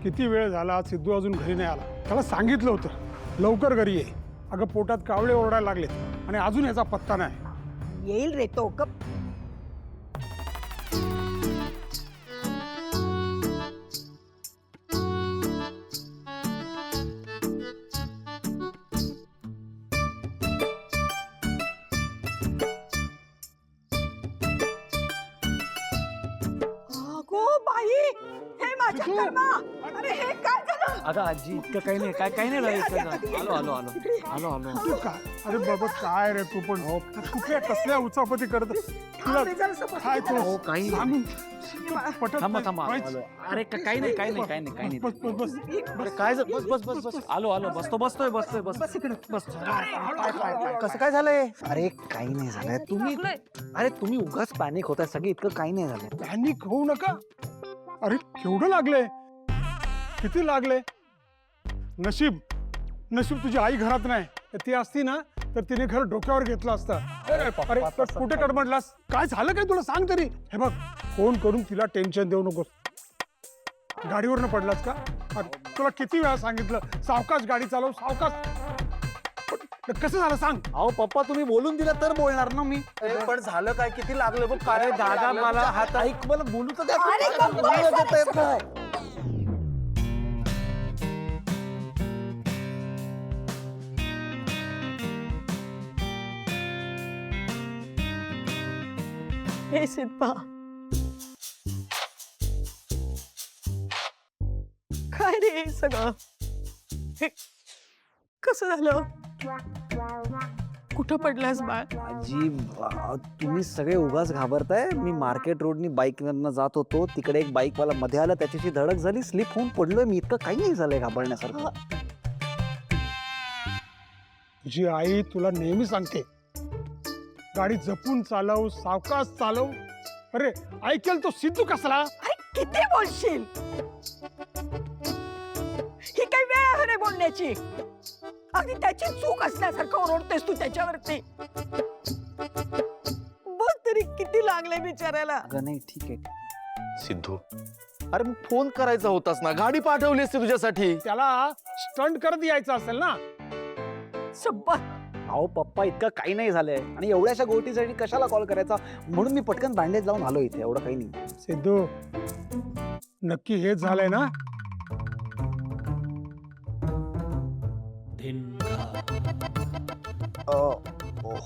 किती वेळ झाला, सिद्धू अजून घरी नाही आला. त्याला सांगितलं होतं लवकर घरी ये. अगं पोटात कावळे ओरडायला लागलेत आणि अजून याचा पत्ता नाही. येईल रे तो. अगो बाई, हे माझ्या कर्मा. अरे हे काय झालं? अगं आजी इतकं काही नाही, काही नाही झालं इतकं. आलो आलो आलो आलो आलो तू काय अरे बाबा काय रे तू पण कुठल्या कसल्या उचापती करत तुला काय हो तू काही नाही. सांगून पटत थांबा नाही. थांबा काहीच- आलो. अरे काही नाही काही नाही काही नाही काही बस नाही. बस बस अरे काय झालं? बस बस बस बस आलो आलो बसतोय बस इकडे. बस कसं काय झालंय? अरे काही नाही झालंय. तुम्ही उगाच पॅनिक होताय सगळे. इतकं काही नाही झालंय. पॅनिक होऊ नका. अरे केवढं लागलंय, किती लागले. नशीब नशीब तुझी आई घरात नाही. ती असती ना तर तिने घर डोक्यावर घेतलं असतं. अरे तर कुठे कडमडलास? काय झालं काय तुला सांग तरी. हे बघ फोन करून तिला टेन्शन देऊ नकोस. गाडीवरनं पडलास का? अरे, तुला किती वेळा सांगितलं सावकाश गाडी चालव सावकाश. कसं झालं सांग. अहो पप्पा तुम्ही बोलून दिलं तर बोलणार ना मी. पण झालं काय? किती लागलं बघ. अरे दादा मला हात ऐक मला बोलू तर द्या. अरे गप्प बस, बोलू देता येत नाही. हे सिद्धा, काय रे हे सगळं? हे कसं झालं? कुठं पडलास बाळ? आजी तुम्ही सगळे उगाच घाबरताय. मी मार्केट रोडनी बाईक जात होतो. तिकडे एक बाईकवाला मध्ये आला, त्याच्याशी धडक झाली, स्लिप होऊन पडलोय मी. इतकं काही नाही झालंय घाबरण्यासारखं. तुझी आई तुला नेहमी सांगते गाडी जपून चालव सावकाश चालव. अरे ऐकेल तो सिद्धू कसला. अरे किती बोलशील? ही काही वेळ आहे रे बोलण्याची. अगदी त्याची चूक असल्यासारखं ओरडतेस तू त्याच्यावरती. बघ तरी किती लागले बिचारायला. अगं नाही ठीक आहे. सिद्धू, अरे मग फोन करायचा होतास ना. गाडी पाठवली असती तुझ्यासाठी. त्याला स्टंट करत यायचं असेल ना. शब्बत. अहो पप्पा इतकं काही नाही झालंय. आणि एवढ्याशा गोष्टीसाठी कशाला कॉल करायचा. म्हणून मी पटकन बँडेज लावून आलो इथे. एवढं काही नाही. सिद्धू नक्की हेच झालंय ना.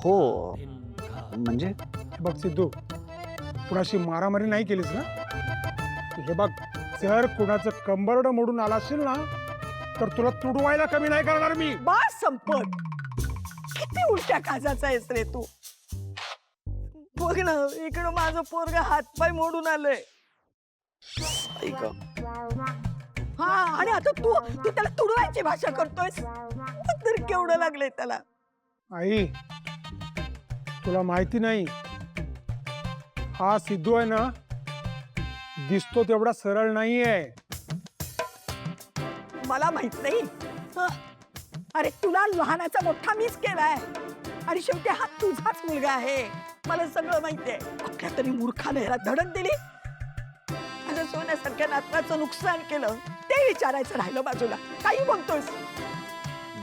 हो म्हणजे हे बघ सिद्धू कुणाशी मारामारी नाही केलीस ना. हे बघ जर कुणाचं कंबरड मोडून आला असेल ना तर तुला तुडवायला कमी नाही करणार मी. बस संपत. किती उलट्या काजाचा आहेस रे तू. बघ ना इकडं माझं पोरग हातपाय मोडून आलंय. ऐका हा आणि आता तू तू त्याला तुडवायची भाषा करतोयस. बघ तर केवढं लागलंय त्याला. आई तुला माहिती नाही हा सिद्धू आहे ना दिसतो तेवढा सरळ नाहीये. मला माहित नाही. हं. अरे तुला लहानाचा मोठा मीच केलाय आणि शेवटी हा तुझाच मुलगा आहे. मला सगळं माहितीये. कुठल्या तरी मूर्खाने ह्याला धडक दिली. माझ्या सोन्यासारख्या नातवाचं नुकसान केलं ते विचारायचं राहिलं बाजूला. काही बोलतोयस.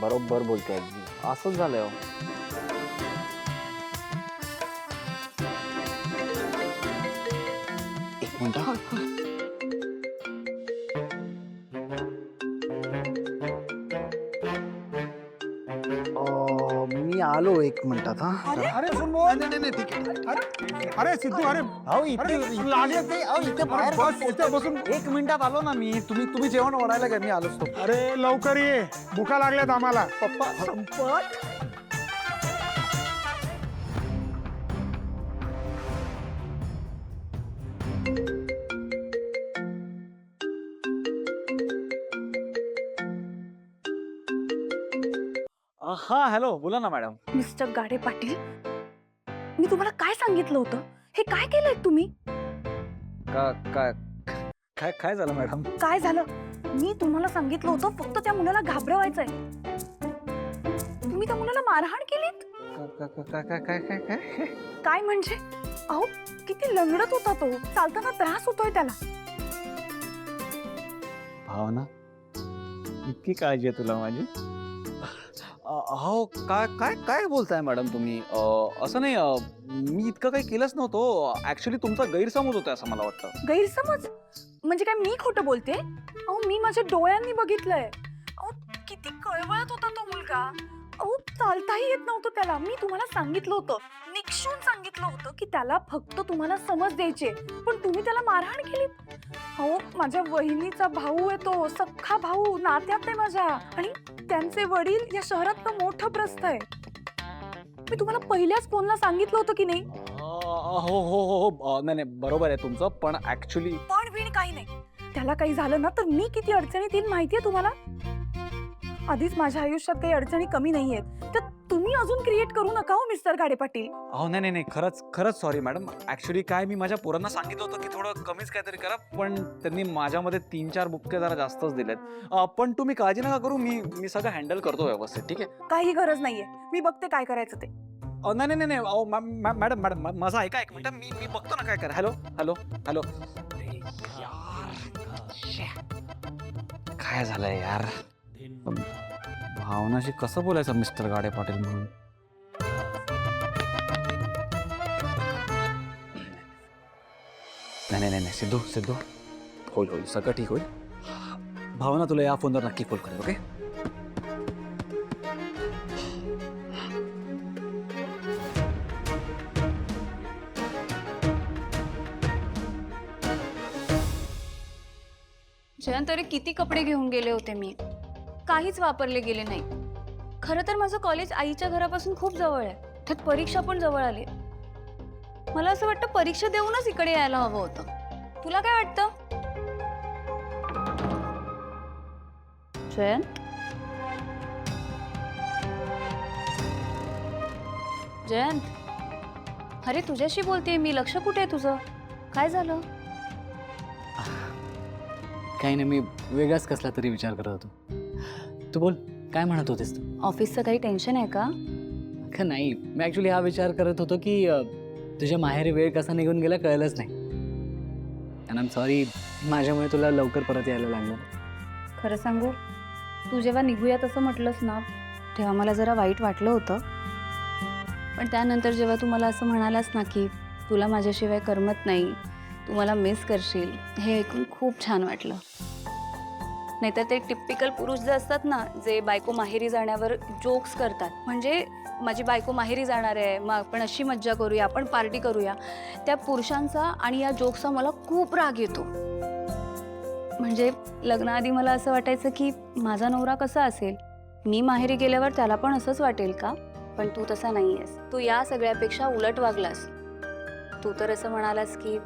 बरोबर बोलतोय आजी. असंच झालंय. एक मिनिट. मी आलो एक मिनिटात. हा अरे सुन बोल. नाही ठीक आहे. अरे सिद्धू अरे अहो इथे लागेल ते. इथे बाहेर बस इथे बसून. एक मिनिटात आलो ना मी. तुम्ही जेवण वाढायला का मी आलोच तो. अरे लवकर ये भुका लागल्यात आम्हाला. पप्पा संपत. हा हॅलो बोला ना मॅडम. मिस्टर गाडे पाटील, मी तुम्हाला काय सांगितलं होतं? हे काय केलंय तुम्ही? काय काय काय झालं मॅडम? काय झालं? मी तुम्हाला सांगितलं होतं फक्त त्या मुलाला घाबरवायचंय. तुम्ही त्या मुलाला मारहाण केलीत. काय काय काय काय काय काय म्हणजे? अहो किती लंगडत होता तो. चालताना त्रास होतोय त्याला. भावना, इतकी काळजी आहे तुला माझी? हो, काय काय काय बोलताय मॅडम तुम्ही? असं नाही, मी इतकं काही केलंच नव्हतं. ऍक्च्युली तुमचा गैरसमज होता असं मला वाटतं. गैरसमज म्हणजे काय मी खोटं बोलते? अहो मी माझ्या डोळ्यांनी बघितलंय. अहो किती कळवळत होता तो मुलगा. अहो चालताही येत नव्हतं त्याला. मी तुम्हाला सांगितलं होतं, निक्षून सांगितलं होतं की त्याला फक्त तुम्हाला समज द्यायचे, पण तुम्ही त्याला मारहाण केली. अहो माझ्या वहिनीचा भाऊ आहे तो, सख्खा भाऊ, नात्यात आहे माझ्या, आणि त्यांचे वडील या शहरात मोठं प्रस्थ आहे. मी तुम्हाला पहिल्याच फोनला सांगितलं होतं की नाही? हो हो हो हो, नाही नाही, बरोबर आहे तुमचं, पण ऍक्च्युली पण विण काही नाही. त्याला काही झालं ना तर मी किती अडचणीत येईन माहितीये तुम्हाला? आधीच माझ्या आयुष्यात काही अडचणी कमी नाहीयेत, तर तुम्ही अजून क्रिएट करू नका हो मिस्टर गाडे पाटील. हो नाही नाही नाही, खरंच खरंच सॉरी मॅडम. ऍक्च्युली काय, मी माझ्या पोरांना सांगितलं होतं की थोडं कमीच काहीतरी करा, पण त्यांनी माझ्यामध्ये 3-4 बुक्के जरा जास्तच दिलेत. पण तुम्ही काळजी नका करू, मी सगळं हँडल करतो व्यवस्थित, ठीक आहे? काही गरज नाहीये, मी बघते काय करायचं ते. नाही नाही नाही, अहो मॅडम मॅडम माझं ऐका एक मिनिट, मी बघतो ना काय करा. Hello hello hello. काय झालंय यार, भावनाशी कसं बोलायचं मिस्टर गाडे पाटील म्हणून? नाही नाही नाही, सिद्धू सिद्धू, होईल होईल, सगळं ठीक होईल. भावना तुला या फोनवर नक्की कॉल करेल, ओके? जयंत, अरे किती कपडे घेऊन गेले होते मी, काहीच वापरले गेले नाही. खरं तर माझं कॉलेज आईच्या घरापासून खूप जवळ आहे, त्यात परीक्षा पण जवळ आली. मला असं वाटतं परीक्षा देऊनच इकडे यायला हवं होतं. तुला काय वाटतं जयंत? जयंत, अरे तुझ्याशी बोलतेय मी, लक्ष कुठे आहे तुझं? काय झालं? काही नाही, मी वेगळाच कसला तरी विचार करत होतो. तू बोल, काय म्हणत होतेस तू? ऑफिसचं काही टेन्शन आहे का? का नाही, मी ॲक्च्युली हा विचार करत होतो की तुझ्या माहेरी वेळ कसा निघून गेला कळलंच नाही. अँड आय एम सॉरी, माझ्यामुळे तुला लवकर परत यायला लागलं. खरं सांगू, तू जेव्हा निघूयात असं म्हटलंस ना, तेव्हा मला जरा वाईट वाटलं होतं. पण त्यानंतर जेव्हा तू मला असं म्हणालास ना की तुला माझ्याशिवाय करमत नाही, तू मला मिस करशील, हे ऐकून खूप छान वाटलं. नाहीतर ते टिपिकल पुरुष जे असतात ना, जे बायको माहेरी जाण्यावर जोक्स करतात, म्हणजे माझी बायको माहेरी जाणार आहे, मग आपण अशी मज्जा करूया, आपण पार्टी करूया, त्या पुरुषांचा आणि या जोक्सचा मला खूप राग येतो. म्हणजे लग्नाआधी मला असं वाटायचं की माझा नवरा कसा असेल, मी माहेरी गेल्यावर त्याला पण असंच वाटेल का? पण तू तसा नाही आहेस. तू या सगळ्यापेक्षा उलट वागलास. तू तर असं म्हणालास की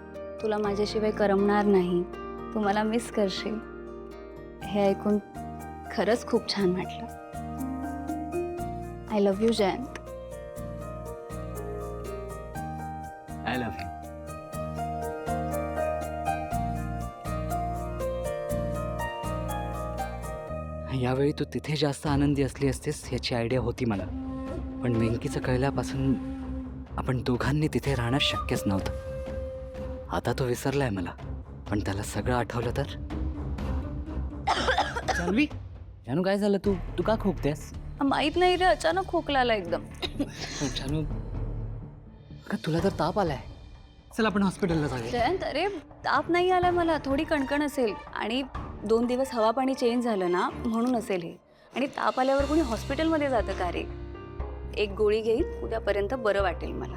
तुला माझ्याशिवाय करमणार नाही, तू मला मिस करशील. हे ऐकून खरंच खूप छान वाटलं. I love you Jayant. I love you. यावेळी तू तिथे जास्त आनंदी असली असतेस याची आयडिया होती मला, पण वेंकीचं कळल्यापासून आपण दोघांनी तिथे राहणं शक्यच नव्हतं. आता तो विसरलाय मला, पण त्याला सगळं आठवलं तर. जानवी, जानू काय झालं? तू तू का खोकतेस? माहित नाही रे, अचानक खोकला आला एकदम. जानू, का तुला तर ताप आलाय? चल आपण हॉस्पिटलला जाऊया. जयंत, अरे ताप नाही आला मला, थोडी कणकण असेल, आणि 2 दिवस हवा पाणी चेंज झालं ना म्हणून असेल हे. आणि ताप आल्यावर कोणी हॉस्पिटलमध्ये जातं का रे? एक गोळी घेईन, उद्यापर्यंत बरं वाटेल मला.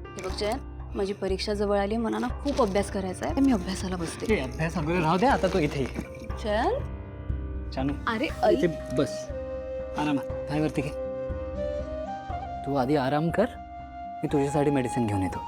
हे बघ जयंत, माझी परीक्षा जवळ आली, मला ना खूप अभ्यास करायचा आहे, मी अभ्यासाला बसते. अभ्यास वगैरे राहू दे, आता तू इथे ये. जयंत, जानू, अरे इथे बस, आरामात काय वरती घे. तू आधी आराम कर, मी तुझ्यासाठी मेडिसिन घेऊन येतो.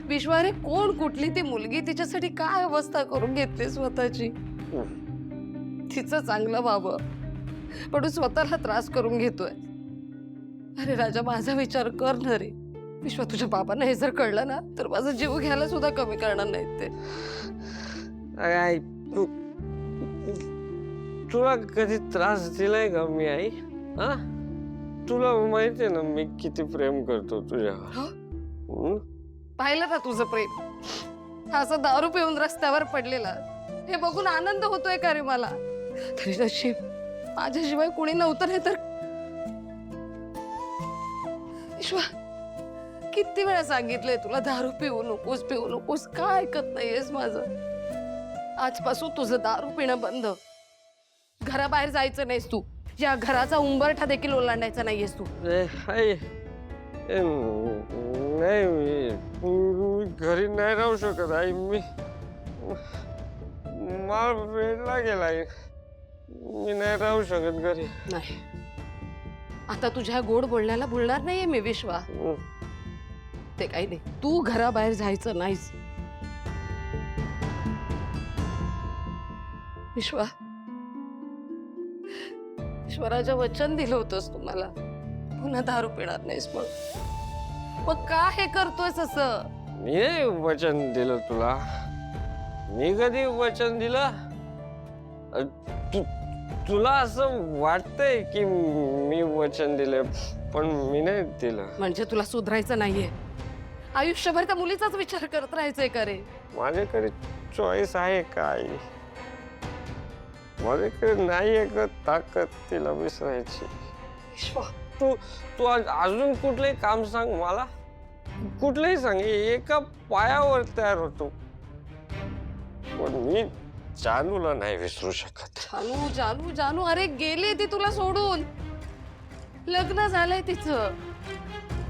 विश्वारे, कोण कुठली ती मुलगी, तिच्यासाठी काय अवस्था करून घेतली स्वतःची. तिचं चांगलं व्हावं, पण तू स्वतःला त्रास करून घेतोय. अरे राजा, माझा विचार कर ना रे. विश्वा, तुझ्या बाबांना हे जर कळलं ना तर माझा जीव घ्यायला सुद्धा कमी करणार नाहीत ते. अरे आई, तुला कधी त्रास दिलाय का मी आई? हा, तुला माहितीये ना मी किती प्रेम करतो तुझ्यावर. हं? पाहिलं ना तुझं प्रेम. हा असं दारू पिऊन रस्त्यावर पडलेला हे बघून आनंद होतोय का रे मला? तरी नशीब माझ्याशिवाय कोणी नव्हतं, नाही तर. विश्वा, किती वेळा सांगितलंय तुला दारू पिऊ नकोस, पिऊ नकोस, का ऐकत नाहीयेस माझं? आजपासून तुझं दारू पिणं बंद. घराबाहेर जायचं नाहीस तू. या घराचा उंबरठा देखील ओलांडायचा नाहीयेस तू. आई, नाही मी घरी नाही राहू शकत आई. मला वेळला गेलाय. मी नाही राहू शकत घरी. नाही, आता तुझ्या गोड बोलण्याला बोलणार नाहीये मी विश्वा. ते काही नाही, तू घराबाहेर जायचं नाहीस. विश्वा, ईश्वराच्या वचन दिलं होतंस तुम्हाला, पुन्हा दारू पिणार नाहीस. मग का हे करतोयस असं? मी नाही वचन दिलं तुला. मी कधी वचन दिलं? तुला असं वाटतंय की मी वचन दिले, पण मी नाही दिलं. म्हणजे तुला सुधारायचं नाहीये? आयुष्यभर त्या मुलीचाच विचार करत राहायचंय का रे? माझ्याकडे चॉईस आहे का आई? माझ्याकडे नाहीये का ताकद तिला विसरायची? तू अजून कुठलंही काम सांग मला. कुठलंही सांग, एका पायावर तयार होतो. पण मी जानूला नाही विसरू शकत. जानू, जानू, जानू, अरे गेली ती तुला सोडून. लग्न झालंय तिचं.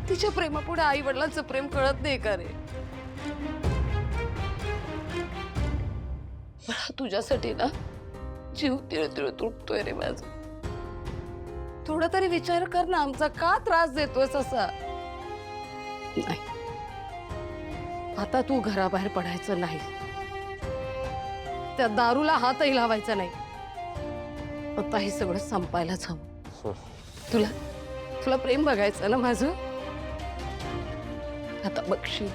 तिच्या प्रेमापुढे आई वडिलांचं प्रेम कळत नाही का रे? तुझ्यासाठी ना जीव तिळतिळ तुटतोय रे माझा. थोडा तरी विचार कर ना, आमचा का त्रास देतोयस असा? नाही, आता तू घराबाहेर पडायचं नाही. त्या दारूला हातही लावायचा नाही. आता हे सगळं संपायलाच हवं. तुला प्रेम बघायचं ना माझं? आता बघशील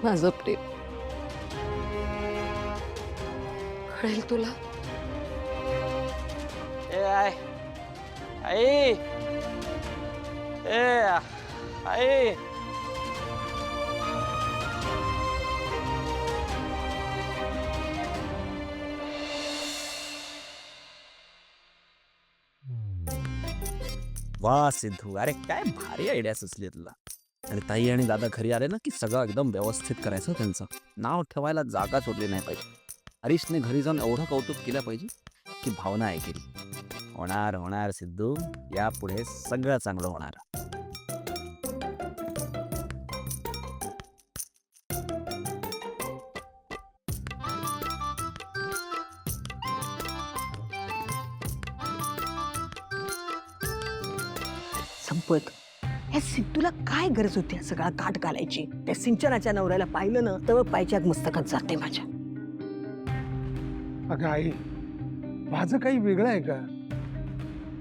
माझं प्रेम. कळेल तुला. ए आई, आई, ए आई. वा सिद्धू, अरे काय भारी आयडिया सुचली तुला. आणि ताई आणि दादा घरी आले ना की सगळं एकदम व्यवस्थित करायचं. त्यांचं नाव ठेवायला जागा सोडली नाही पाहिजे. हरीशने घरी जाऊन एवढं कौतुक केलं पाहिजे की भावना ऐकेल. होणार होणार सिद्धू, यापुढे सगळं चांगलं होणार. संपत. ह्या सिद्धूला काय गरज होती हा सगळा काट घालायची? त्या सिंचनाच्या नवऱ्याला पाहिलं ना तर पायच्या मस्तकात जाते माझ्या. अगं आई, माझं काही वेगळं आहे का?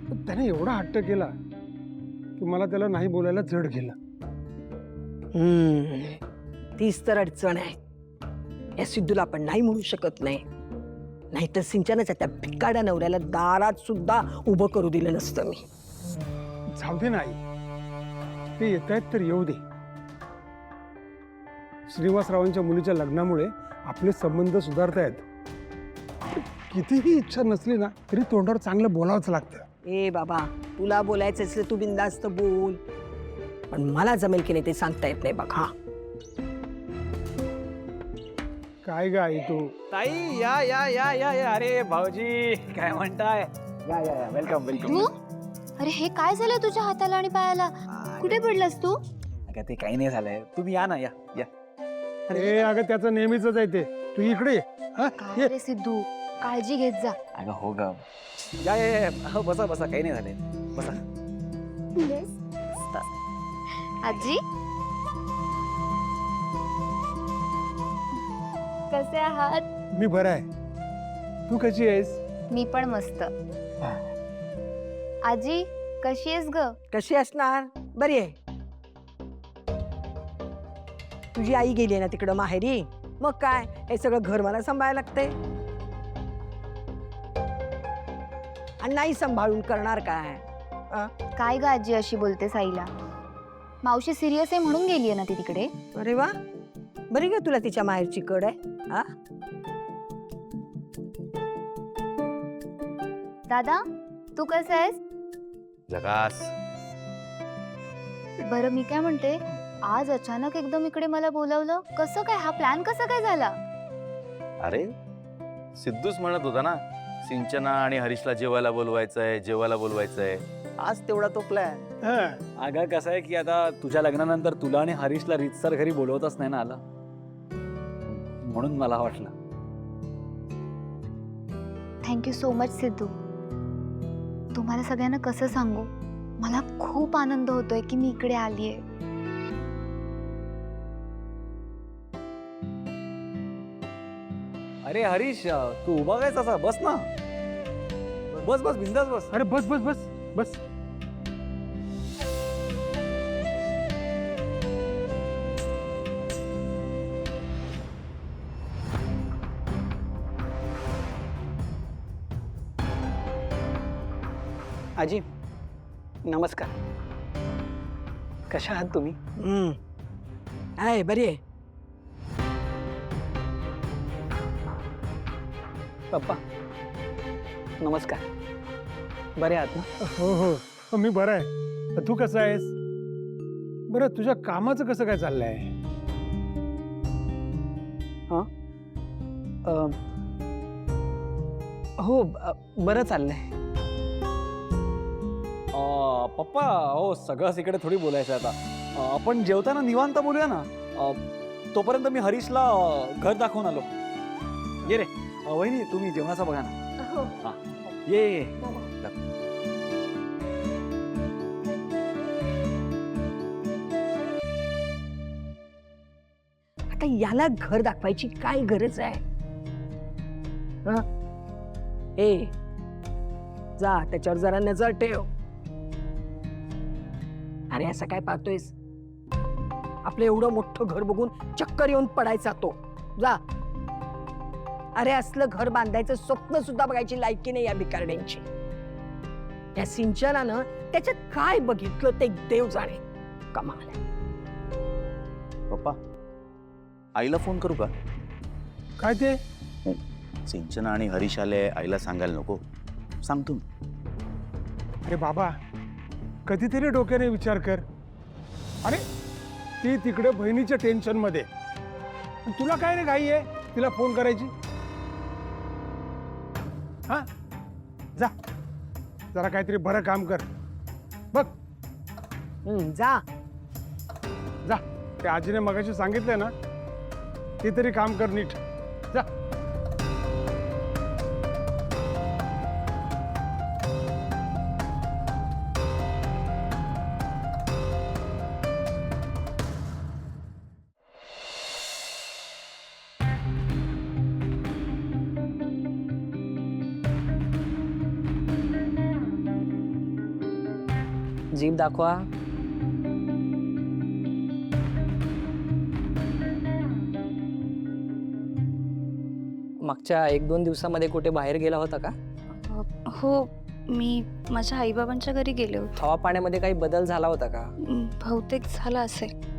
पण त्याने एवढा हट्ट केला की मला त्याला नाही बोलायला जड गेलं. तीच तर अडचण आहे. या सिद्धूला आपण नाही म्हणू शकत नाही. नाहीतर सिंचनाच्या त्या भिकाड्या नवऱ्याला दारात सुद्धा उभं करू दिलं नसतं मी. जाऊ दे ना आई, ते येत आहेत तर येऊ दे. श्रीनिवासरावांच्या मुलीच्या लग्नामुळे आपले संबंध सुधारतायत. कितीही इच्छा नसली ना तरी तोंडावर चांगलं बोलावंच लागतं. ए बाबा, तुला बोलायचं असलं तू बिंदास्त बोल, पण मला जमेल की नाही ते सांगता येत नाही बघ. हा काय ग आई तू? ताई, या या या या या. अरे भाऊजी, काय म्हणताय? या या या, वेलकम वेलकम. अरे हे काय झालं तुझ्या हाताला आणि पायाला? कुठे पडलास तू? अगं ते काही नाही झालंय. तुम्ही या ना, या या. अरे अगं त्याचं नेहमीच आहे ते. तू इकडे ये. हा, काय ये. रे सिद्धू, काळजी घेत जा. अगं हो ग. या या या. हो, बसा बसा, काही नाही झालंय. बसा. आजी, कसे आहात? मी बरा आहे. तू कशी आहेस? मी पण मस्त. आजी कशी आहेस ग? कशी असणार? बरी आहे. तुझी आई गेली ना तिकडं माहेरी, मग काय हे सगळं घर मला सांभाळायला लागतंय. आणि नाही सांभाळून करणार काय? काय ग आजी अशी बोलते साईला? मावशी सिरियस आहे म्हणून गेलीये ना ती तिकडे. अरे वा, बरी का तुला तिच्या माहेरची कड आहे. हा, दादा तू कसं आहेस? जगास. बरं मी काय म्हणते, आज अचानक एकदम इकडे मला बोलावलं, कसं काय? हा प्लॅन कसा काय झाला? अरे सिद्धूच म्हणत होता ना, सिंचना आणि हरीशला जेवायला बोलवायचंय. आज तेवढा तो प्लॅन. हं. अगं कसं आहे की आता तुझ्या लग्नानंतर तुला आणि हरीशला रीतसर घरी बोलवतच नाही ना आलं, म्हणून मला वाटलं. Thank you so much Sidhu. तुम्हाला सगळ्यांना कसं सांगू, मला खूप आनंद होतोय की मी इकडे आलीये. अरे हरीश, तू उभा काय तसा? बस ना, बस बस बिंदास बस. अरे बस बस बस बस. आजी नमस्कार. कशा आहात तुम्ही? आहे बरी आहे. पप्पा नमस्कार. बरे आहात ना? हो मी बरा आहे. तू कसा आहेस? बरं तुझ्या कामाचं कसं काय चाललंय? हो बरं चाललंय. पप्पा हो सगळंच इकडे थोडी बोलायचं आता. आपण जेवताना निवांत बोलूया ना. तोपर्यंत मी हरीशला घर दाखवून आलो. ये रे वहिनी, तुम्ही जेवणाचं बघा ना. हा, ये. आता याला घर दाखवायची काय गरज आहे? ए जा त्याच्यावर जरा नजर ठेव. अरे असं काय पाहतोयस? आपलं एवढं मोठं घर बघून चक्कर येऊन पडायचा तो. जा. अरे असलं घर बांधायचं स्वप्न सुद्धा बघायची लायकी नाही या भिकारड्यांची. त्या सिंचनानं त्याच्यात काय बघितलं ते देव जाणे. कमाल. पप्पा आईला फोन करू का? काय ते? सिंचना आणि हरीश आले, आईला सांगायला नको? सांगतो. अरे बाबा कधीतरी डोक्याने विचार कर. अरे ती तिकडे बहिणीच्या टेन्शन मध्ये, तुला काय रे घाई आहे तिला फोन करायची? हा जा, जरा काहीतरी बरं काम कर बघ. जा. जा, त्या आजीने मगाशी सांगितलंय ना, ते तरी काम कर नीट. जा. जीभ दाखवा. मागच्या 1-2 दिवसामध्ये कुठे बाहेर गेला होता का? हो मी माझ्या आईबाबांच्या घरी गेले होते. हवा पाण्यामध्ये काही बदल झाला होता का? बहुतेक झाला असेल.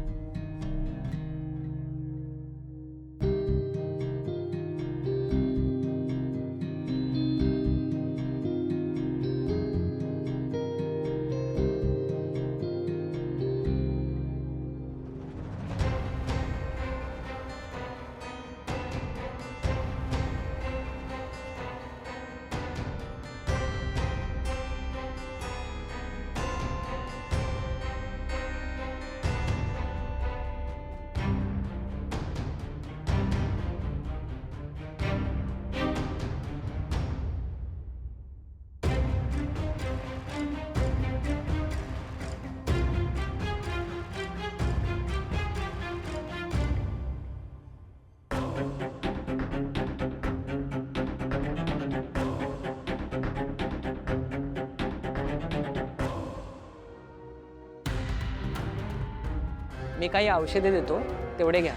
मी काही औषधे देतो तेवढे घ्या.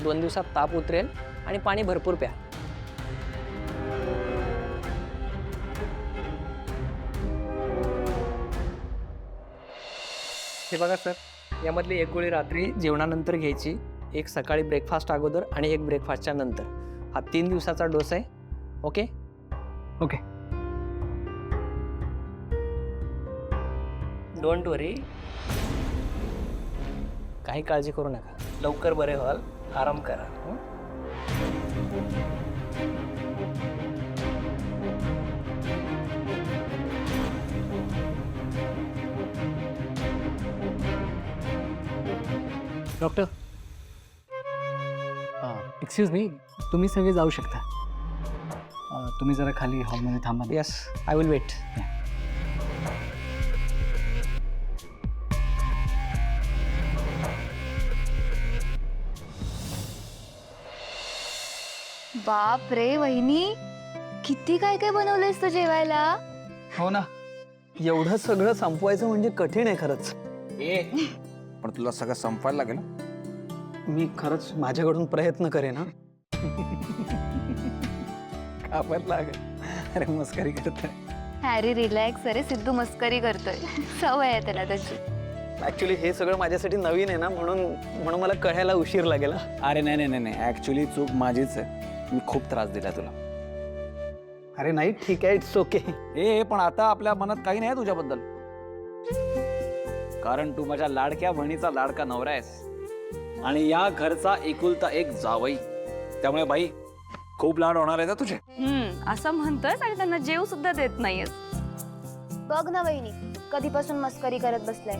2 दिवसात ताप उतरेल आणि पाणी भरपूर प्या. हे बघा सर, यामधली एक गोळी रात्री जेवणानंतर घ्यायची, एक सकाळी ब्रेकफास्ट अगोदर आणि एक ब्रेकफास्टच्या नंतर. हा 3 दिवसाचा डोस आहे. Okay okay. डोंट वरी, काही काळजी करू नका. लवकर बरे व्हाल. आराम करा. हं? डॉक्टर, एक्सक्यूज मी, तुम्ही सगळे जाऊ शकता. तुम्ही जरा खाली हॉलमध्ये थांबा. Yes, I will wait. बाप रे वहिनी, किती काय काय बनवलंयस तू जेवायला. हो ना, एवढं सगळं संपवायचं म्हणजे कठीण आहे खरंच. पण तुला सगळं संपवायला लागेल. मी खरंच माझ्याकडून प्रयत्न करेन. ना आपण लागेल. अरे मस्करी करतोय. Harry relax. अरे सिद्धू मस्करी करतोय. सवय आहे त्याला त्याची. ऍक्च्युली हे सगळं माझ्यासाठी नवीन आहे ना, म्हणून मला कळायला उशीर लागेल. अरे नाही नाही नाही, ऍक्च्युली चूक माझीच आहे. मी खूप त्रास दिला तुला. अरे नाही, ठीक आहे, इट्स ओके. पण आता आपल्या मनात काही नाही तुझ्याबद्दल, कारण तू माझ्या लाडक्या बहिणीचा लाडका नवरा आहेस आणि या घरचा एकुलता एक जावई. त्यामुळे बाई खूप लाड होणार आहे ना तुझे. असं म्हणतोयस आणि त्यांना जेव सुद्धा देत नाहीयेस. बघ ना वहिनी, कधीपासून मस्करी करत बसलाय.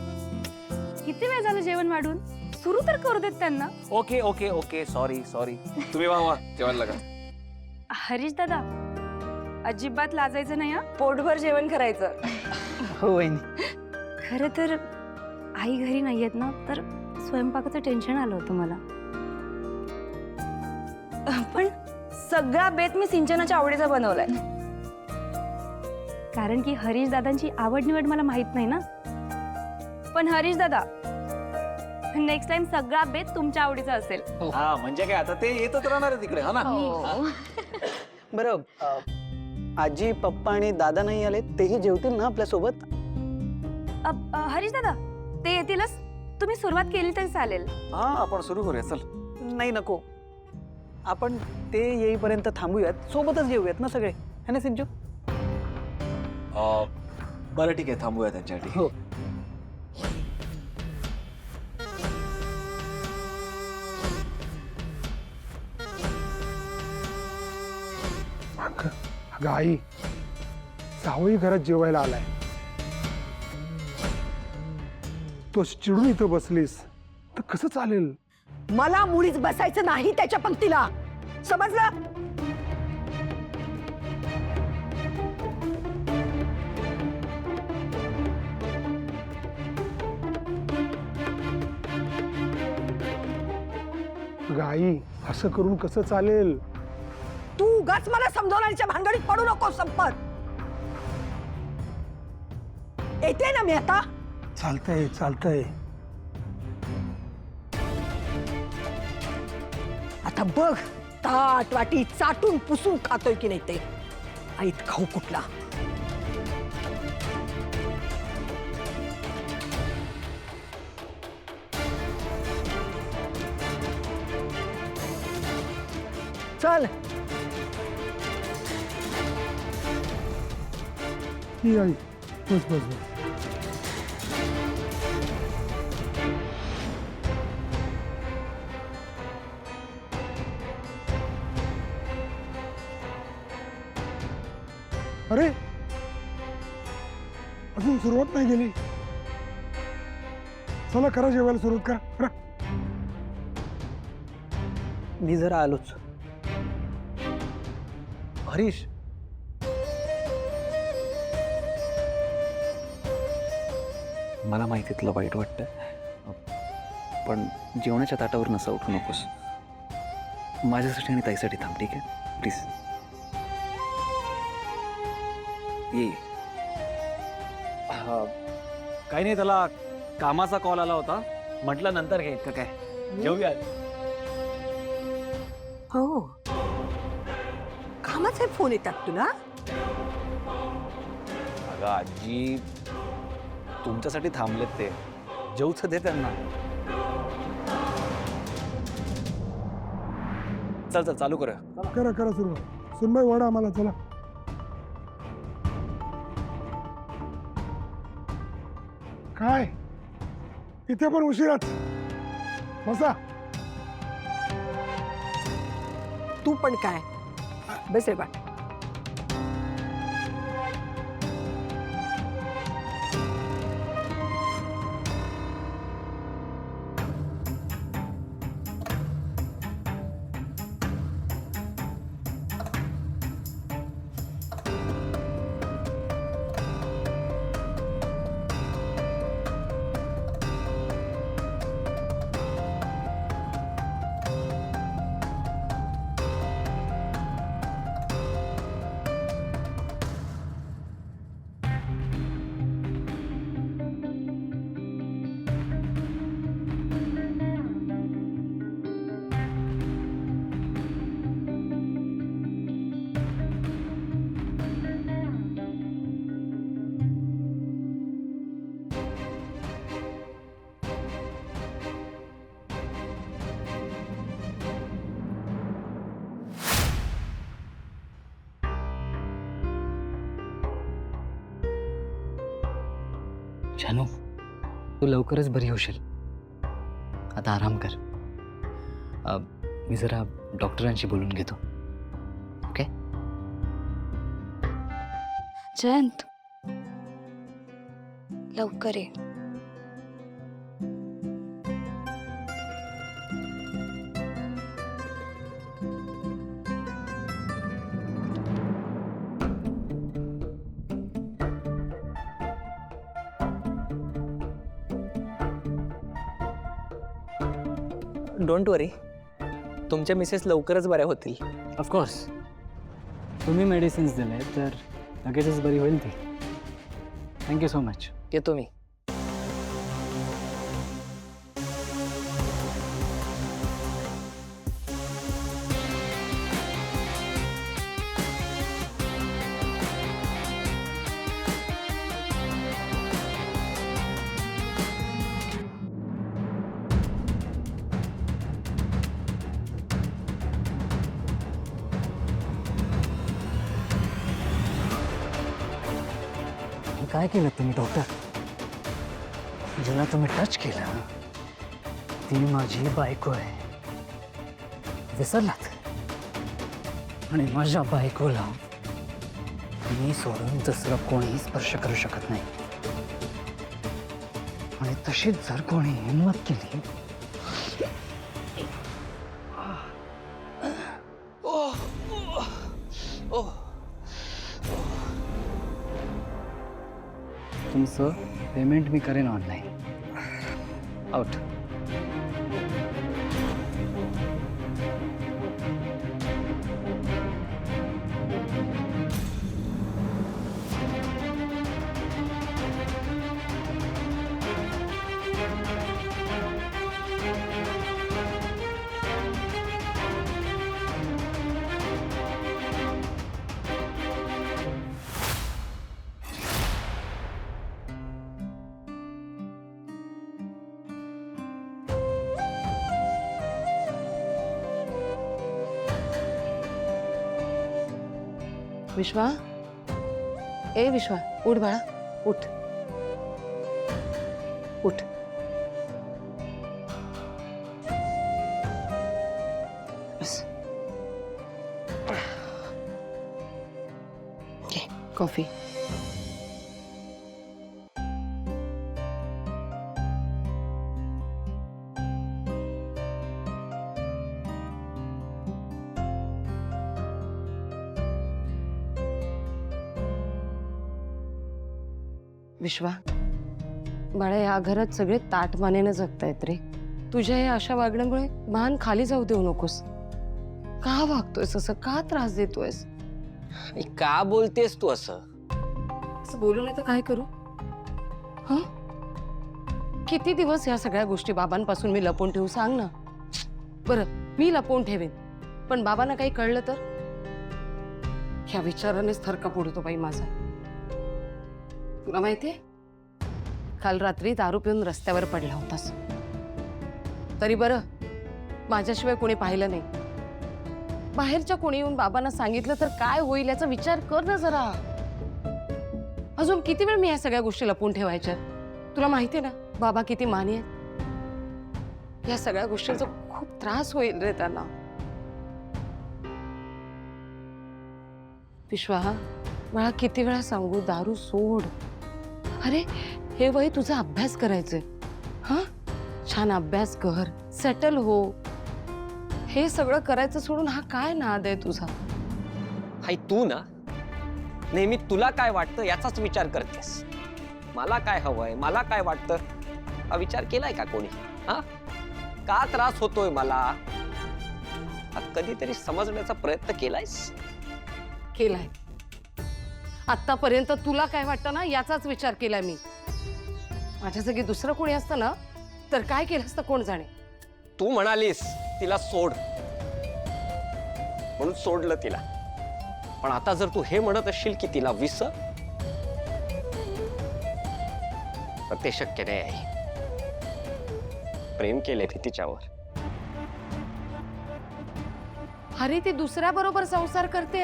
किती वेळ झालं जेवण वाढून? सुरू तर करू देत त्यांना. Okay okay okay, sorry sorry. तुम्ही वा जेवायला लागा. हरीश दादा, अजिबात लाजायचं नाही. पोटभर जेवण करायचं. हो वहिनी. खरं तर आई घरी नाहीयेत ना, तर स्वयंपाकाचं टेन्शन आलं होतं मला. पण सगळा बेत मी सिंचनाच्या आवडीचा बनवलाय, कारण की हरीश दादांची आवड निवड मला माहित नाही ना. पण हरीश दादा, नेक्स्ट टाइम सगळा बेत तुमच्या आवडीचा असेल. हा म्हणजे काय, आता ते येतच राहणार आहे तिकडे. हा ना. बरं, आजी पप्पा आणि दादा नाही आले, तेही जेवतील ना आपल्यासोबत? हरीश दादा, ते येतीलच. तुम्ही सुरुवात केली तरी चालेल. हा, आपण सुरू करूया. चल. नाही, नको. आपण ते येईपर्यंत थांबूयात, सोबतच जेवूयात ना सगळे, है ना सिंचू? बरं ठीक आहे, थांबूया त्यांच्यासाठी. हो. अगं आई, जावई घरात जेवायला आलाय, तो चिडून इथं बसलीस तर कसं चालेल? मला मुळीच बसायचं नाही त्याच्या पंक्तीला, समजलं? अगं आई, असं करून कसं चालेल? तू उगाच मला समजवण्याच्या भानगडीत पडू नको. संपत येते ना मी आता. चालतंय चालतंय. आता बघ, ताट वाटी चाटून पुसून खातोय की नाही ते. आईत खाऊ कुठला. चल. ही आई, बस बस बस. अरे, अजून सुरुवात नाही केली. चला करा जेवायला सुरुवात करा. करा. मी जरा आलोच. हरीश, मला माहिती तुला वाईट वाटतं, पण जेवणाच्या ताटावर नसा उठू नकोस. माझ्यासाठी आणि ताईसाठी थांब, ठीक आहे? प्लीज ये. काही नाही, त्याला कामाचा कॉल आला होता, म्हटलं नंतर घे, इतकं काय जेवूया. हो, कामाचे फोन येतात तुला? अगं आजी, तुमच्यासाठी थांबलेत ते. जेवूच दे त्यांना. चल चल चालू करूया. करा करा सुरुवात. सुनबाई वाडा आम्हाला, चला. काय इथे पण उशिराच? बसा. तू पण काय बस रे बा. जानू, तू लवकरच बरी होशील. आता आराम कर. मी जरा डॉक्टरांशी बोलून घेतो. ओके? जयंत, लवकर ये. डोंट वरी, तुमच्या मिसेस लवकरच बऱ्या होतील. ऑफकोर्स. तुम्ही मेडिसिन्स दिले तर लगेचच बरी होईल ती. Thank you so much. येतो मी. काय केलं तुम्ही डॉक्टर? जिला तुम्ही टच केलं ती माझी बायको आहे. विसरलात? आणि माझ्या बायकोला मी सोडून दुसरं कोणीही स्पर्श करू शकत नाही. आणि तशीच जर कोणी हिंमत केली तुमचं पेमेंट मी करेन ऑनलाईन. आउट. विश्वा, ए विश्वा, उठ बाळा, उठ उठ. बस. घे कॉफी. विश्वा, बाळा, या घरात सगळे ताटमानेनं जगतायत रे. तुझ्या या अशा वागण्यामुळे मान खाली जाऊ देऊ नकोस. का वागतोयस असं? का त्रास देतोयस? का बोलतेस तू असं? असं बोलू नाही तर काय करू? हा, किती दिवस या सगळ्या गोष्टी बाबांपासून मी लपवून ठेवू सांग ना. बरं मी लपवून ठेवेन, पण बाबांना काही कळलं तर? ह्या विचारानेच थरकाप उडतो बाई माझा. तुला माहितीये, काल रात्री दारू पिऊन रस्त्यावर पडला होतास. तरी बरं माझ्याशिवाय कोणी पाहिलं नाही. बाहेरच्या कोणी येऊन बाबांना सांगितलं तर काय होईल याचा विचार कर ना जरा. अजून किती वेळ मी या सगळ्या गोष्टी लपवून ठेवायच्या? तुला माहितीये ना बाबा किती मानी आहेत. या सगळ्या गोष्टींचा खूप त्रास होईल रे त्यांना. विश्वा, मला किती वेळा सांगू दारू सोड. अरे हे वय तुझा अभ्यास करायचंय. हा, छान अभ्यास कर, सेटल हो. हे सगळं करायचं सोडून हा काय नाद आहे तुझा? हाय तू ना नेहमी तुला काय वाटतं याचाच विचार करतेस. मला काय हवंय, मला काय वाटतं हा विचार केलाय का कोणी? हा, का त्रास होतोय मला हा कधीतरी समजण्याचा प्रयत्न केलायस? केलाय. आतापर्यंत तुला काय वाटतं ना याचाच विचार केलाय मी. माझ्या जागी दुसरं कोणी असतं ना तर काय केलं असतं कोण जाणे. तू म्हणालीस तिला सोड म्हणून सोडलं तिला, पण आता जर तू हे म्हणत असशील की तिला विसर तर ते शक्य नाही आहे. प्रेम केले ते तिच्यावर. अरे ती दुसऱ्या बरोबर संसार करते.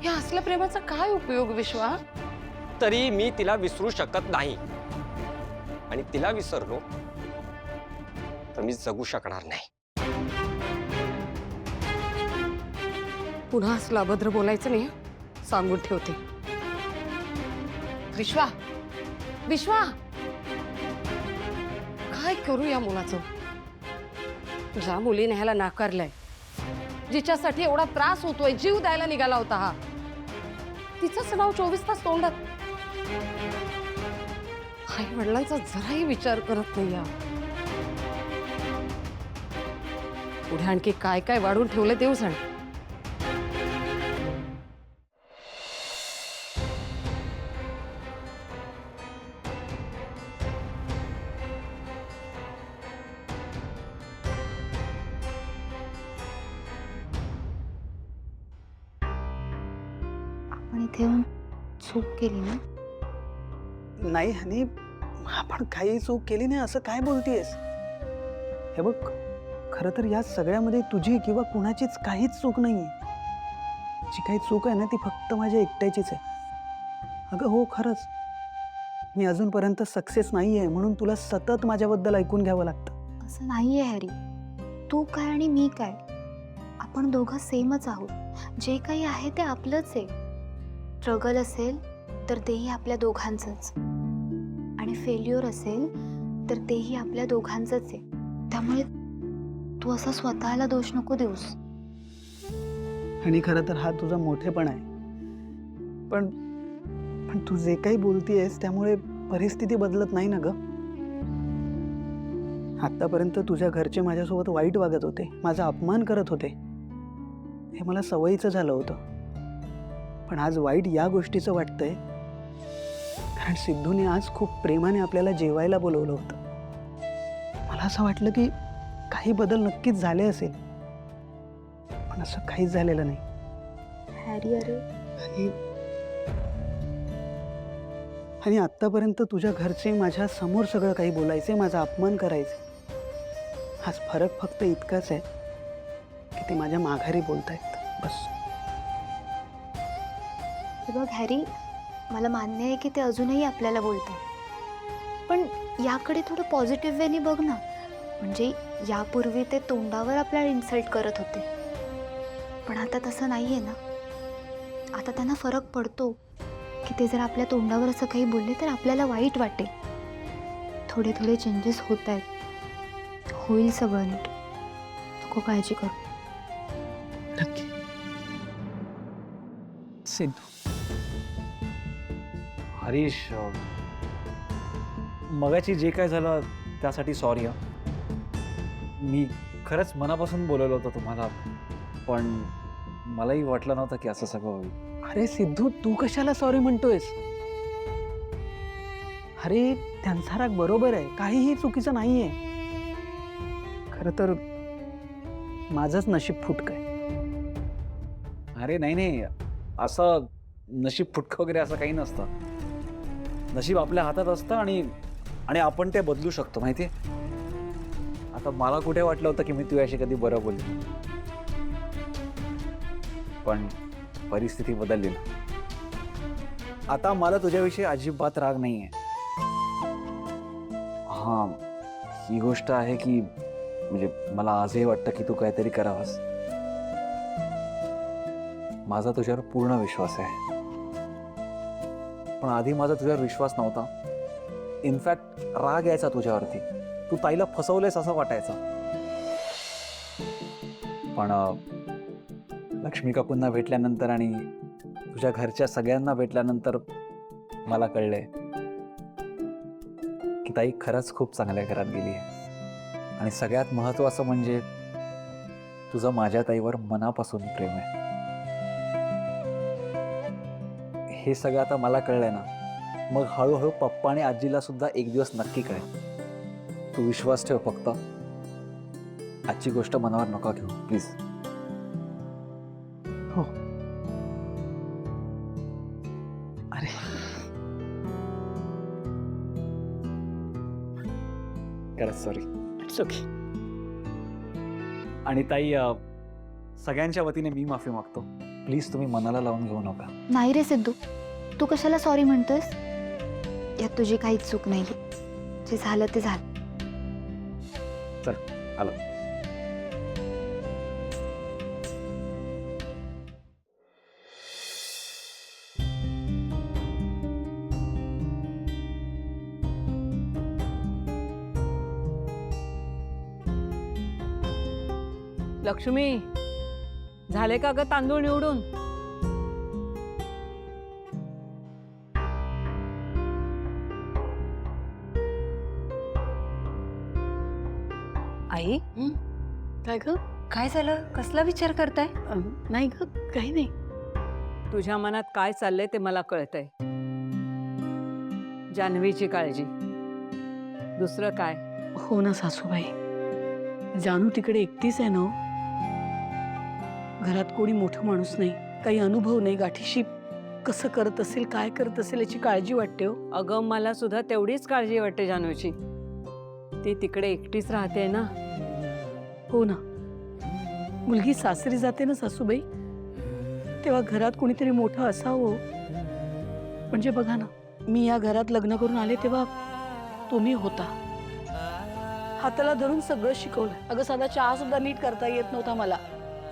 या असल्या प्रेमाचा काय उपयोग विश्वा? तरी मी तिला विसरू शकत नाही, आणि तिला विसरलो तर मी जगू शकणार नाही. पुन्हा असलं अभद्र बोलायचं नाही, सांगून ठेवते. विश्वा, विश्वा, काय करू या मुलाचं? ज्या मुलीने ह्याला नाकारलंय, जिच्यासाठी एवढा त्रास होतोय, जीव द्यायला निघाला होता हा, तिचंच नाव 24 तास तोंडात. आई वडिलांचा जराही विचार करत नाही या. पुढे आणखी काय काय वाढून ठेवलं देव जाणे. आपण इथे येऊन चूक केली ना? नाही हनी, आपण काही चूक केली नाही असं काय बोलतेस? हे बघ, खरं तर या सगळ्यामध्ये तुझी किंवा कुणाचीच काहीच चूक नाहीये. जी काही चूक आहे ना ती फक्त माझ्या एकट्याचीच आहे. अगं हो, खरंच मी अजूनपर्यंत सक्सेस नाही आहे म्हणून तुला सतत माझ्याबद्दल ऐकून घ्यावं लागतं. असं नाहीये हॅरी. तू काय आणि मी काय, आपण दोघं सेमच आहोत. जे काही आहे ते आपलंच आहे. स्ट्रगल असेल तर तेही आपल्या दोघांचंच, आणि फेल्युअर असेल तर तेही आपल्या दोघांचंच आहे. त्यामुळे तू असा स्वतःला दोष नको देऊस. आणि खरं तर हा तुझा मोठेपणा आहे. पण तू जे काही बोलतेस त्यामुळे परिस्थिती बदलत नाही ना ग. आतापर्यंत तुझ्या घरचे माझ्यासोबत वाईट वागत होते, माझा अपमान करत होते. हे मला सवयीचं झालं होतं. पण आज वाईट या गोष्टीचं वाटतंय कारण सिद्धूने आज खूप प्रेमाने आपल्याला जेवायला बोलवलं होतं. मला असं वाटलं की काही बदल नक्कीच झाले असेल, पण असं काहीच झालेलं नाही. हॅरी, अरे आणि आत्तापर्यंत तुझ्या घरचे माझ्या समोर सगळं काही बोलायचे, माझा अपमान करायचे. हाच फरक फक्त इतकाच आहे की ते माझ्या माघारी बोलतायत, बस. हे बघ हॅरी, मला मान्य आहे की ते अजूनही आपल्याला बोलतात, पण याकडे थोडं पॉझिटिव्ह वेनी बघ ना. म्हणजे यापूर्वी ते तोंडावर आपल्याला इन्सल्ट करत होते, पण आता तसं नाही आहे ना. आता त्यांना फरक पडतो की ते जर आपल्या तोंडावर असं काही बोलले तर आपल्याला वाईट वाटेल. थोडे थोडे चेंजेस होत आहेत, होईल सगळं नीट. नको काळजी करू. नक्की. सिद्धू, हरीश, मगाची जे काय झालं त्यासाठी सॉरी. मी खरंच मनापासून बोलवलं होतं तुम्हाला, पण मलाही वाटलं नव्हतं की असं सगळं होईल. अरे सिद्धू, तू कशाला सॉरी म्हणतोयस? अरे त्यांचा राग बरोबर आहे, काहीही चुकीचं नाहीये. खरं तर माझंच नशीब फुटकं आहे. अरे नाही नाही, असं नशीब फुटकं वगैरे असं काही नसतं. नशीब आपल्या हातात असतं आणि आपण ते बदलू शकतो माहिती. आता मला कुठे वाटलं होतं की मी तुझ्याशी कधी बरं बोलेन, पण परिस्थिती बदलली ना. आता मला तुझ्याविषयी अजिबात राग नाहीये. हा, ही गोष्ट आहे की म्हणजे मला आजही वाटतं की तू काहीतरी करावंस. माझा तुझ्यावर पूर्ण विश्वास आहे, पण आधी माझा तुझ्यावर विश्वास नव्हता. इनफॅक्ट राग यायचा तुझ्यावरती. तू ताईला फसवलेस असं वाटायचं. पण लक्ष्मी काकूंना भेटल्यानंतर आणि तुझ्या घरच्या सगळ्यांना भेटल्यानंतर मला कळलंय की ताई खरंच खूप चांगल्या घरात गेली आहे. आणि सगळ्यात महत्त्वाचं म्हणजे तुझं माझ्या ताईवर मनापासून प्रेम आहे. हे सगळं आता मला कळलंय ना, मग हळूहळू पप्पा आणि आजीला सुद्धा एक दिवस नक्की कळेल. तू विश्वास ठेव फक्त. आजची गोष्ट मनावर नका घेऊ प्लीज. हो. अरे खरंच सॉरी. It's okay. आणि ताई, सगळ्यांच्या वतीने मी माफी मागतो. प्लीज तुम्ही मनाला लावून घेऊ नका. नाही रे सिद्धू, तू कशाला सॉरी म्हणतोस? यात तुझी काहीच चूक नाही. जे झालं ते झालं. आलो. लक्ष्मी, झाले का ग तांदूळ निवडून? आई, काय ग? काय झालं? कसला विचार करताय? नाही ग, काही नाही. तुझ्या मनात काय चाललंय ते मला कळतंय. जान्हवीची काळजी, दुसरं काय? हो ना सासूबाई, जानू तिकडे एकटीच आहे ना. घरात कोणी मोठं माणूस नाही, काही अनुभव नाही. गाठीशी कसं करत असेल, काय करत असेल याची काळजी वाटते हो. अगं मला सुद्धा तेवढीच काळजी वाटते जानूची. ती तिकडे एकटीच राहते ना. हो ना, मुलगी सासरी जाते ना सासूबाई, तेव्हा घरात कोणीतरी मोठं असावं. म्हणजे बघा ना, मी या घरात लग्न करून आले तेव्हा तुम्ही होता. हाताला धरून सगळं शिकवलं. अगं साधा चहा सुद्धा नीट करता येत नव्हता मला,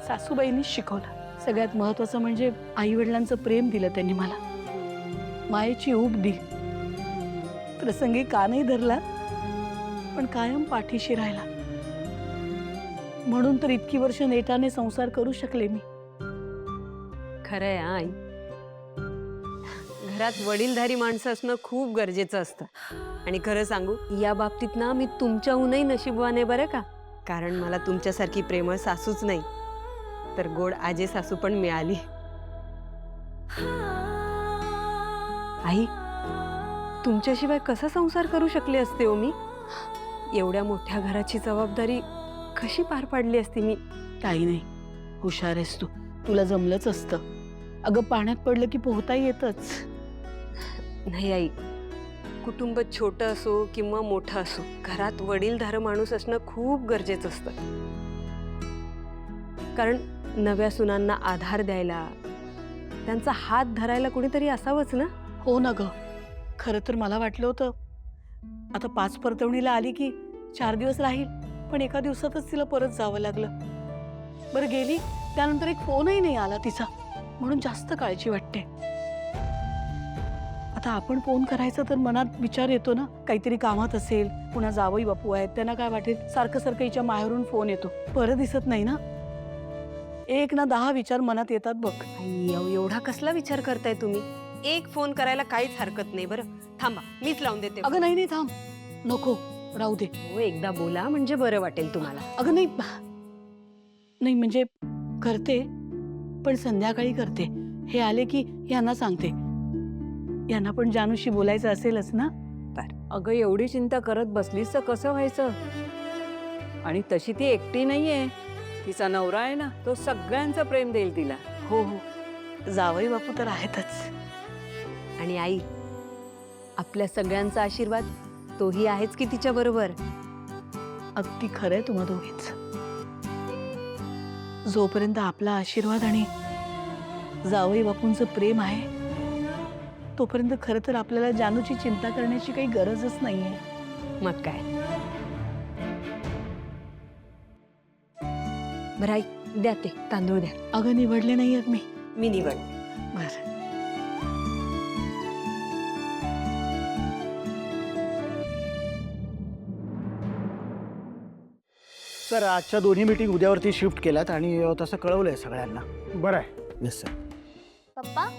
सासूबाईंनी शिकवलं. सगळ्यात महत्वाचं म्हणजे आई वडिलांचं प्रेम दिलं त्यांनी मला, मायेची ऊब दिली. प्रसंगी का नाही धरला, पण कायम पाठीशी राहिला. म्हणून तर इतकी वर्ष नेटाने संसार करू शकले मी. खरंय आई, घरात वडीलधारी माणसं असणं खूप गरजेचं असतं. आणि खरं सांगू, या बाबतीत ना मी तुमच्याहूनही नशीबवान आहे बरं का. कारण मला तुमच्यासारखी प्रेमळ सासूच नाही, तर गोड आजे सासू पण मिळाली. आई, तुमच्याशिवाय कसा संसार करू शकले असते हो मी? एवढ्या मोठ्या घराची जबाबदारी कशी पार पाडली असती मी? काही नाही, हुशार आहेस तू, तुला जमलंच असतं. अगं पाण्यात पडलं की पोहता येतच. नाही आई, कुटुंब छोटं असो किंवा मोठं असो, घरात वडीलधारं माणूस असणं खूप गरजेचं असतं. कारण नव्या सुनांना आधार द्यायला, त्यांचा हात धरायला कोणीतरी असावंच ना. हो ना ग, खरं तर मला वाटलं होतं आता 5 परतवणीला आली की 4 दिवस राहील, पण एका दिवसातच तिला परत जावं लागलं. बरं गेली, त्यानंतर एक फोनही नाही आला तिचा, म्हणून जास्त काळजी वाटते. आता आपण फोन करायचा तर मनात विचार येतो ना, काहीतरी कामात असेल, पुन्हा जावई बापू आहेत, त्यांना काय वाटेल. सारखं सारखं हिच्या माहेरून फोन येतो, परत दिसत नाही ना. 1 ना 10 विचार मनात येतात बघ. आई, एवढा कसला विचार करताय तुम्ही? एक फोन करायला काहीच हरकत नाही. बरं थांबा, मीच लावून देते. अगं नाही नाही, थांब, नको, राहू दे. हो, एकदा बोला म्हणजे बरं वाटेल तुम्हाला. अगं नाही नाही, म्हणजे करते, पण संध्याकाळी करते. हे आले की यांना सांगते. यांना पण जानूशी बोलायचं असेलच ना. बर, अगं एवढी चिंता करत बसलीस तर कसं व्हायचं? आणि तशी ती एकटी नाहीये, तिचा नवरा आहे ना, तो सगळ्यांचं प्रेम देईल तिला. हो हो, जावई बापू तर आहेतच. आणि आई, आपल्या सगळ्यांचा आशीर्वाद तोही आहेच की तिच्या बरोबर. अगदी खरंय तुम्हा दोघींच. जोपर्यंत आपला आशीर्वाद आणि जावई बापूंचं प्रेम आहे तोपर्यंत खरं तर आपल्याला जानूची चिंता करण्याची काही गरजच नाहीये. मग काय. बरं आई, द्या ते तांदूळ द्या. अगं निवडले नाही आहेत मी निवड. बरं. सर आजच्या दोन्ही मीटिंग उद्यावरती शिफ्ट केल्यात आणि तसं कळवलंय सगळ्यांना. बरं आहे. Yes sir. पप्पा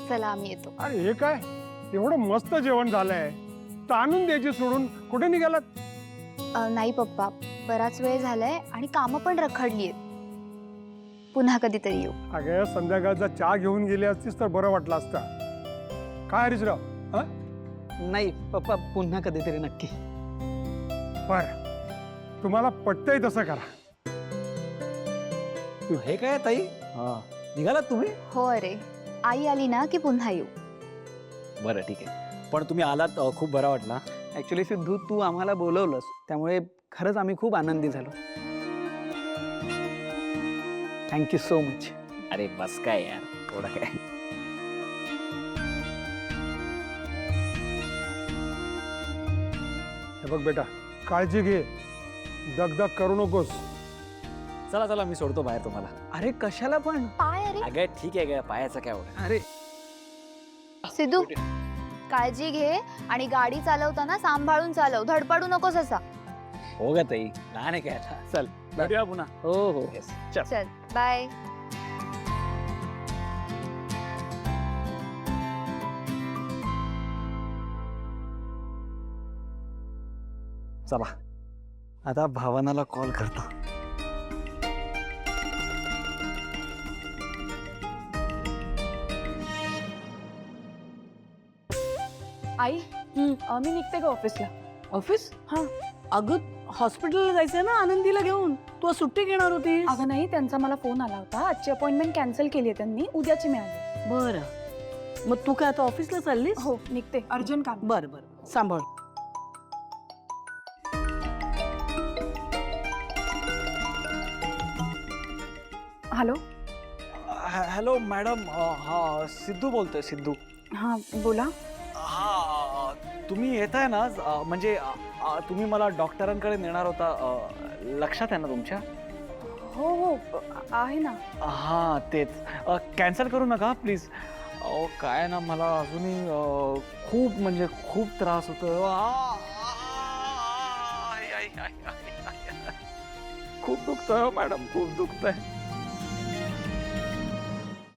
चला आम्ही येतो. अरे हे काय एवढं मस्त जेवण झालंय तर आणून द्यायची सोडून कुठे निघालात? नाही पप्पा, बराच वेळ झालाय आणि कामं पण रखडली आहेत. पुन्हा कधीतरी येऊ. अगं संध्याकाळचा चहा घेऊन गेली असतीस तर बरं वाटलं असतं. काय हरीशराव? हा नाही पप्पा, पुन्हा कधीतरी नक्की. बर, तुम्हाला पटतंय तसं करा. हे काय ताई, निघालात तुम्ही? हो अरे, आई आली ना की पुन्हा येऊ. बरं ठीक आहे, पण तुम्ही आलात खूप बरं वाटला. ऍक्च्युली सिद्धू, तू आम्हाला बोलवलंस त्यामुळे खरंच आम्ही खूप आनंदी झालो. Thank you so much. अरे बस काय यार, थोडं काय. हे बघ बेटा, काळजी घे, दगदग करू नकोस. चला चला, मी सोडतो बाहेर तुम्हाला. अरे कशाला पण? पाय अरे. अगं ठीक आहे, काय पायाचं काय होतं. अरे सिद्धू, काळजी घे आणि गाडी चालवताना सांभाळून चालव, धडपडू नकोस असा. हो ग ताई, लहान आहे काय आता. चल भेटूया पुन्हा. हो हो. चल. चल बाय. चला आता भावनाला कॉल करतो. आई मी निघते का ऑफिसला. ऑफिस? हा. अगं हॉस्पिटलला जायचंय ना आनंदीला घेऊन. तू आज सुट्टी घेणार होती. अगं नाही, त्यांचा मला फोन आला होता. आजची अपॉइंटमेंट कॅन्सल केली आहे त्यांनी, उद्याची मिळाली. बरं, मग तू काय आता ऑफिसला चाललीस? हो निघते, अर्जंट काम. बरं बरं, सांभाळ. हॅलो. हॅलो मॅडम, हा सिद्धू बोलतोय, सिद्धू. हां बोला. हा तुम्ही येताय ना, म्हणजे तुम्ही मला डॉक्टरांकडे नेणार होता, लक्षात आहे ना तुमच्या? हो हो आहे ना. हा तेच, कॅन्सल करू नका प्लीज. अहो काय ना, मला अजूनही खूप म्हणजे खूप त्रास होतोय. खूप दुखतंय मॅडम, खूप दुखतंय.